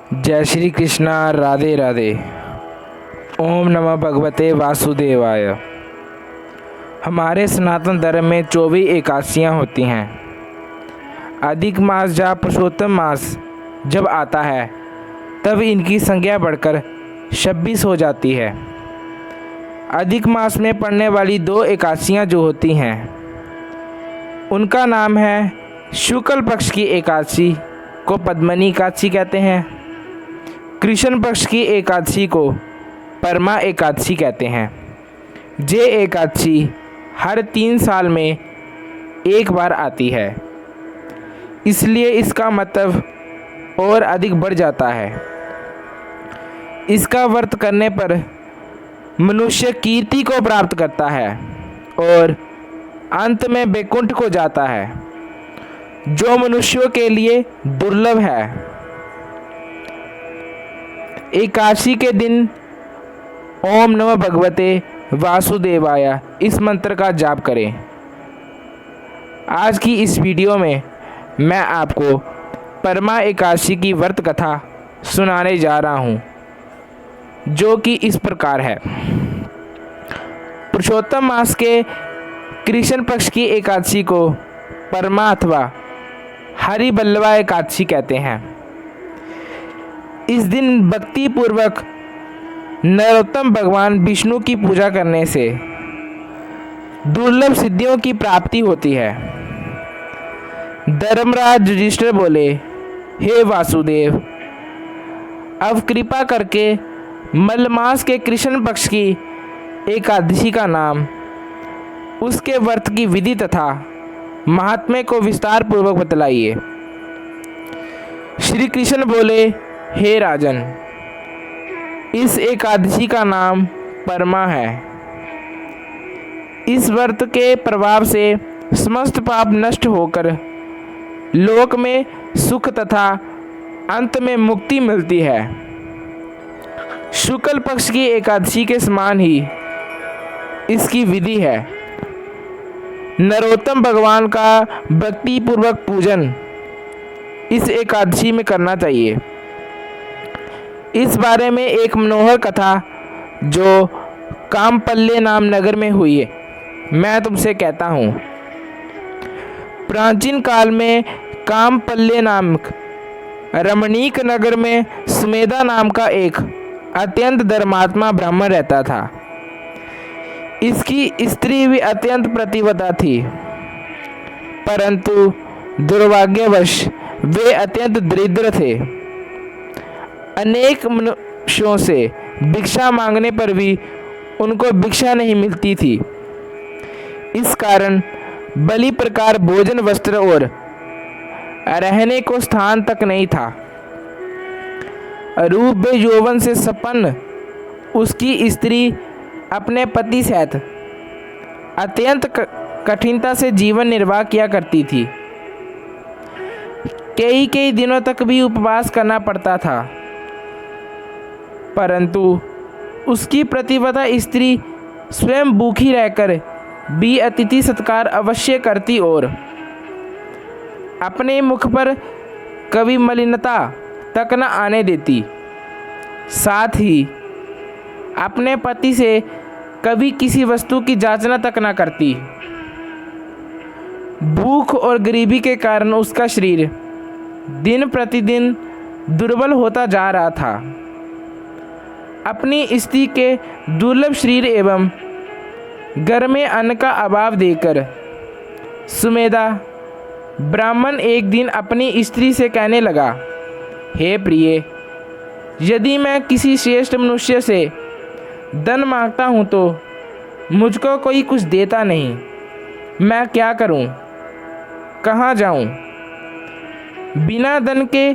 जय श्री कृष्णा। राधे राधे। ओम नमः भगवते वासुदेवाय। हमारे सनातन धर्म में 24 एकादशियाँ होती हैं। अधिक मास या पुरुषोत्तम मास जब आता है तब इनकी संख्या बढ़कर 26 हो जाती है। अधिक मास में पड़ने वाली 2 एकादशियाँ जो होती हैं उनका नाम है शुक्ल पक्ष की एकादशी को पद्मनी एकादशी कहते हैं, कृष्ण पक्ष की एकादशी को परमा एकादशी कहते हैं। ये एकादशी हर 3 साल में एक बार आती है, इसलिए इसका महत्व और अधिक बढ़ जाता है। इसका व्रत करने पर मनुष्य कीर्ति को प्राप्त करता है और अंत में वैकुंठ को जाता है, जो मनुष्यों के लिए दुर्लभ है। एकादशी के दिन ओम नमः भगवते वासुदेवाय इस मंत्र का जाप करें। आज की इस वीडियो में मैं आपको परमा एकादशी की व्रत कथा सुनाने जा रहा हूँ, जो कि इस प्रकार है। पुरुषोत्तम मास के कृष्ण पक्ष की एकादशी को परमा अथवा हरि बल्लवा एकादशी कहते हैं। इस दिन भक्ति पूर्वक नरोत्तम भगवान विष्णु की पूजा करने से दुर्लभ सिद्धियों की प्राप्ति होती है। धर्मराज युधिष्ठिर बोले, हे वासुदेव, अब कृपा करके मलमास के कृष्ण पक्ष की एकादशी का नाम, उसके व्रत की विधि तथा महात्म्य को विस्तार पूर्वक बतलाइए। श्री कृष्ण बोले, हे राजन, इस एकादशी का नाम परमा है। इस व्रत के प्रभाव से समस्त पाप नष्ट होकर लोक में सुख तथा अंत में मुक्ति मिलती है। शुक्ल पक्ष की एकादशी के समान ही इसकी विधि है। नरोत्तम भगवान का भक्ति पूर्वक पूजन इस एकादशी में करना चाहिए। इस बारे में एक मनोहर कथा जो कामपल्ले नाम नगर में हुई है, मैं तुमसे कहता हूँ। प्राचीन काल में कामपल्ले नामक रमणीक नगर में सुमेधा नाम का एक अत्यंत धर्मात्मा ब्राह्मण रहता था। इसकी स्त्री भी अत्यंत प्रतिव्रता थी, परंतु दुर्भाग्यवश वे अत्यंत दरिद्र थे। अनेक मनुष्यों से भिक्षा मांगने पर भी उनको भिक्षा नहीं मिलती थी। इस कारण भली प्रकार भोजन, वस्त्र और रहने को स्थान तक नहीं था। रूप यौवन से संपन्न उसकी स्त्री अपने पति सहित अत्यंत कठिनता से जीवन निर्वाह किया करती थी। कई दिनों तक भी उपवास करना पड़ता था, परंतु उसकी प्रतिव्रता स्त्री स्वयं भूखी रहकर भी अतिथि सत्कार अवश्य करती और अपने मुख पर कभी मलिनता तक न आने देती। साथ ही अपने पति से कभी किसी वस्तु की जांचना तक न करती। भूख और गरीबी के कारण उसका शरीर दिन प्रतिदिन दुर्बल होता जा रहा था। अपनी स्त्री के दुर्लभ शरीर एवं घर में अन्न का अभाव देखकर सुमेधा ब्राह्मण एक दिन अपनी स्त्री से कहने लगा, हे प्रिय, यदि मैं किसी श्रेष्ठ मनुष्य से धन मांगता हूँ तो मुझको कोई कुछ देता नहीं। मैं क्या करूँ, कहाँ जाऊँ? बिना धन के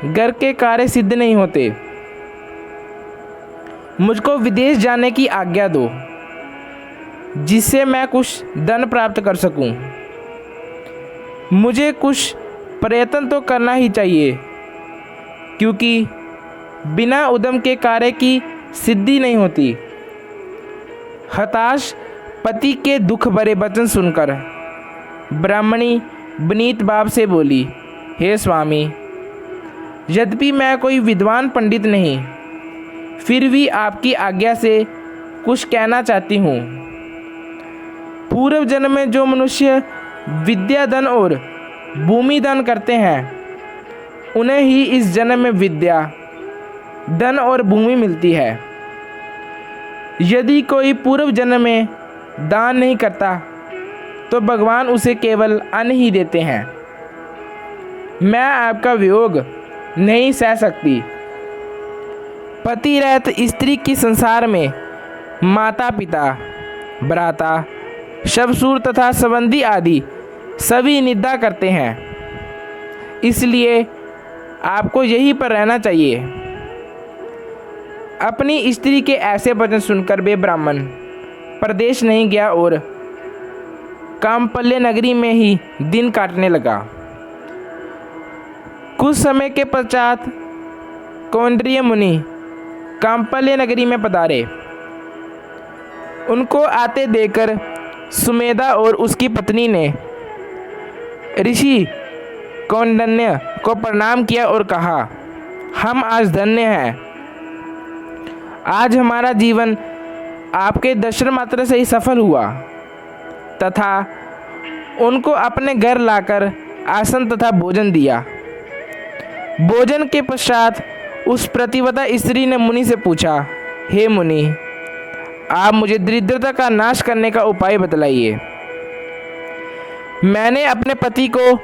घर के कार्य सिद्ध नहीं होते। मुझको विदेश जाने की आज्ञा दो, जिससे मैं कुछ धन प्राप्त कर सकूं। मुझे कुछ प्रयत्न तो करना ही चाहिए, क्योंकि बिना उद्यम के कार्य की सिद्धि नहीं होती। हताश पति के दुख भरे वचन सुनकर ब्राह्मणी विनीत भाव से बोली, हे स्वामी, यद्यपि मैं कोई विद्वान पंडित नहीं, फिर भी आपकी आज्ञा से कुछ कहना चाहती हूँ। पूर्व जन्म में जो मनुष्य विद्या दान और भूमि दान करते हैं, उन्हें ही इस जन्म में विद्या, धन और भूमि मिलती है। यदि कोई पूर्व जन्म में दान नहीं करता तो भगवान उसे केवल अन्न ही देते हैं। मैं आपका वियोग नहीं सह सकती। पति रहित स्त्री की संसार में माता पिता, भ्राता, शवसूर तथा संबंधी आदि सभी निंदा करते हैं। इसलिए आपको यहीं पर रहना चाहिए। अपनी स्त्री के ऐसे वचन सुनकर वे ब्राह्मण प्रदेश नहीं गया और कामपल्य नगरी में ही दिन काटने लगा। कुछ समय के पश्चात कौंडिन्य मुनि कामपल्य नगरी में पधारे। उनको आते देखकर सुमेधा और उसकी पत्नी ने ऋषि कौंडिन्य को प्रणाम किया और कहा, हम आज धन्य हैं। आज हमारा जीवन आपके दर्शन मात्र से ही सफल हुआ। तथा उनको अपने घर लाकर आसन तथा भोजन दिया। भोजन के पश्चात उस प्रतिव्रता स्त्री ने मुनि से पूछा, हे मुनि, आप मुझे दरिद्रता का नाश करने का उपाय बतलाइए। मैंने अपने पति को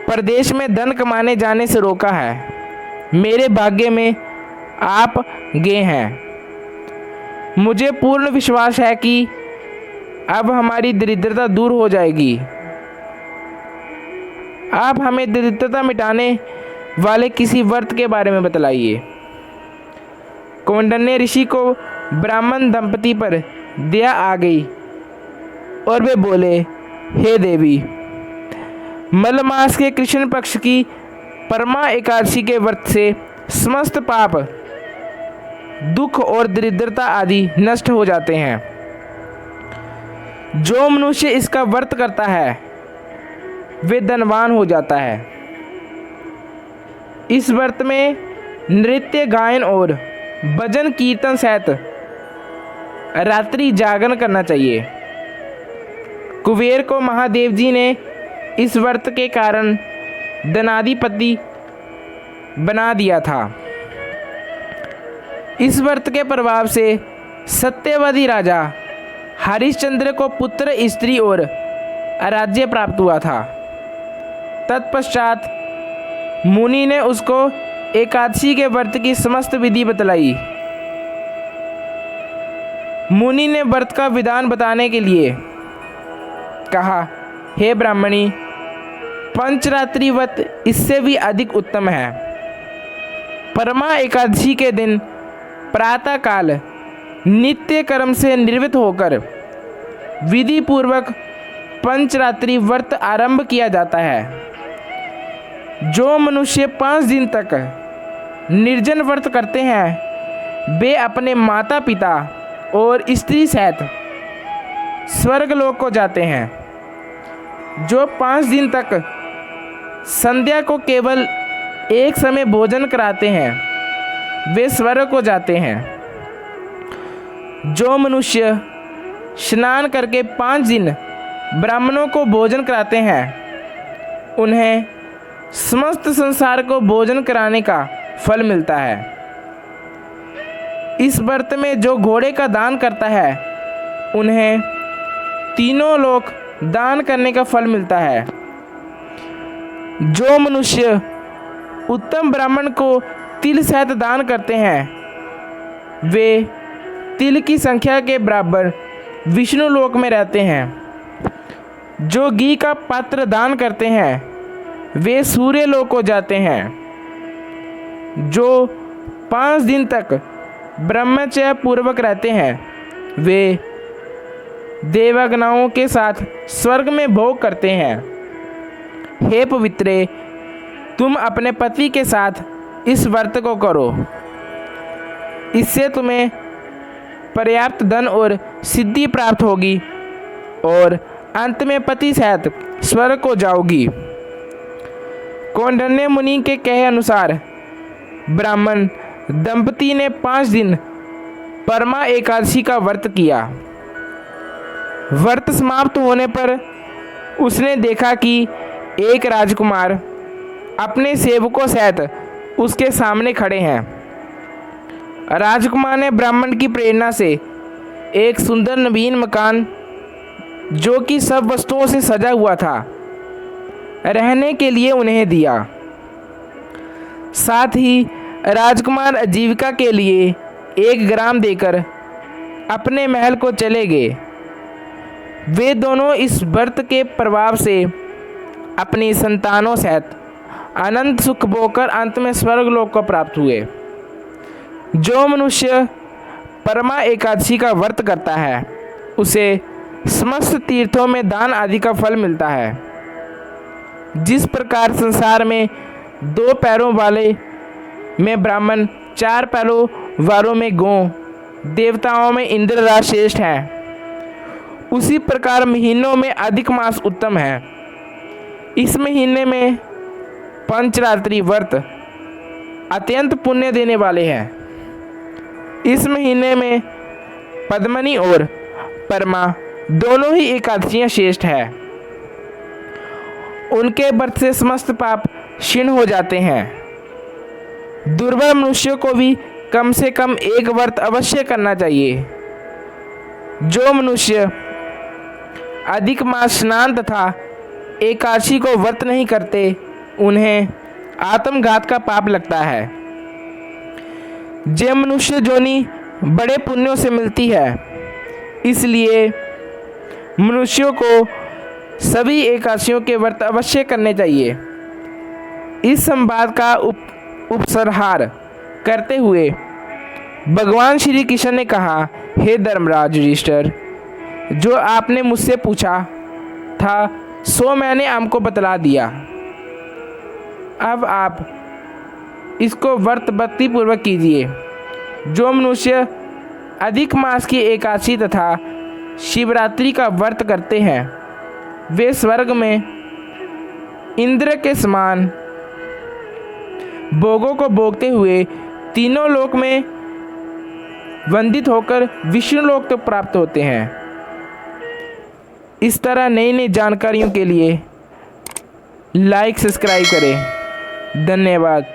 परदेश में धन कमाने जाने से रोका है। मेरे भाग्य में आप गए हैं। मुझे पूर्ण विश्वास है कि अब हमारी दरिद्रता दूर हो जाएगी। आप हमें दरिद्रता मिटाने वाले किसी व्रत के बारे में बतलाइए। कौंडिन्य ऋषि को ब्राह्मण दंपति पर दया आ गई और वे बोले, हे देवी, मलमास के कृष्ण पक्ष की परमा एकादशी के व्रत से समस्त पाप, दुख और दरिद्रता आदि नष्ट हो जाते हैं। जो मनुष्य इसका व्रत करता है वे धनवान हो जाता है। इस व्रत में नृत्य, गायन और भजन कीर्तन सहित रात्रि जागरण करना चाहिए। कुबेर को महादेव जी ने इस व्रत के कारण धनाधिपति बना दिया था। इस व्रत के प्रभाव से सत्यवती राजा हरिश्चंद्र को पुत्र, स्त्री और राज्य प्राप्त हुआ था। तत्पश्चात मुनि ने उसको एकादशी के व्रत की समस्त विधि बतलाई। मुनि ने व्रत का विधान बताने के लिए कहा, हे ब्राह्मणी, पंचरात्रि व्रत इससे भी अधिक उत्तम है। परमा एकादशी के दिन प्रातः काल नित्य कर्म से निवृत्त होकर विधि पूर्वक पंचरात्रि व्रत आरंभ किया जाता है। जो मनुष्य 5 दिन तक निर्जन व्रत करते हैं वे अपने माता पिता और स्त्री सहित स्वर्गलोक को जाते हैं। जो 5 दिन तक संध्या को केवल एक समय भोजन कराते हैं वे स्वर्ग को जाते हैं। जो मनुष्य स्नान करके 5 दिन ब्राह्मणों को भोजन कराते हैं उन्हें समस्त संसार को भोजन कराने का फल मिलता है। इस व्रत में जो घोड़े का दान करता है उन्हें तीनों लोक दान करने का फल मिलता है। जो मनुष्य उत्तम ब्राह्मण को तिल सहित दान करते हैं वे तिल की संख्या के बराबर विष्णु लोक में रहते हैं। जो घी का पात्र दान करते हैं वे सूर्य लोक को जाते हैं। जो 5 दिन तक ब्रह्मचर्य पूर्वक रहते हैं वे देवगणाओं के साथ स्वर्ग में भोग करते हैं। हे पवित्रे, तुम अपने पति के साथ इस व्रत को करो। इससे तुम्हें पर्याप्त धन और सिद्धि प्राप्त होगी और अंत में पति सहित स्वर्ग को जाओगी। कौंडिन्य मुनि के कहे अनुसार ब्राह्मण दंपति ने 5 दिन परमा एकादशी का व्रत किया। व्रत समाप्त होने पर उसने देखा कि एक राजकुमार अपने सेवकों सहित उसके सामने खड़े हैं। राजकुमार ने ब्राह्मण की प्रेरणा से एक सुंदर नवीन मकान, जो कि सब वस्तुओं से सजा हुआ था, रहने के लिए उन्हें दिया। साथ ही राजकुमार आजीविका के लिए 1 ग्राम देकर अपने महल को चले गए। वे दोनों इस व्रत के प्रभाव से अपनी संतानों सहित अनंत सुख भोगकर अंत में स्वर्गलोक को प्राप्त हुए। जो मनुष्य परमा एकादशी का व्रत करता है, उसे समस्त तीर्थों में दान आदि का फल मिलता है। जिस प्रकार संसार में 2 पैरों वाले में ब्राह्मण, 4 पैरों वालों में गौ, देवताओं में इंद्र राज श्रेष्ठ है, उसी प्रकार महीनों में अधिक मास उत्तम है। इस महीने में पंचरात्रि व्रत अत्यंत पुण्य देने वाले हैं। इस महीने में पद्मनी और परमा दोनों ही एकादशियां श्रेष्ठ है। उनके व्रत से समस्त पाप क्षीण हो जाते हैं। दुर्बल मनुष्यों को भी कम से कम 1 व्रत अवश्य करना चाहिए। जो मनुष्य अधिक मास स्नान तथा एकादशी को व्रत नहीं करते, उन्हें आत्मघात का पाप लगता है। जे मनुष्य जोनी बड़े पुण्यों से मिलती है, इसलिए मनुष्यों को सभी एकादशियों के व्रत अवश्य करने चाहिए। इस संवाद का उपसंहार करते हुए भगवान श्री कृष्ण ने कहा, हे धर्मराज युधिष्ठिर, जो आपने मुझसे पूछा था सो मैंने आपको बतला दिया। अब आप इसको व्रत भक्ति पूर्वक कीजिए। जो मनुष्य अधिक मास की एकादशी तथा शिवरात्रि का व्रत करते हैं, वे स्वर्ग में इंद्र के समान भोगों को भोगते हुए तीनों लोक में वंदित होकर विष्णु लोक तक प्राप्त होते हैं। इस तरह नई नई जानकारियों के लिए लाइक सब्सक्राइब करें। धन्यवाद।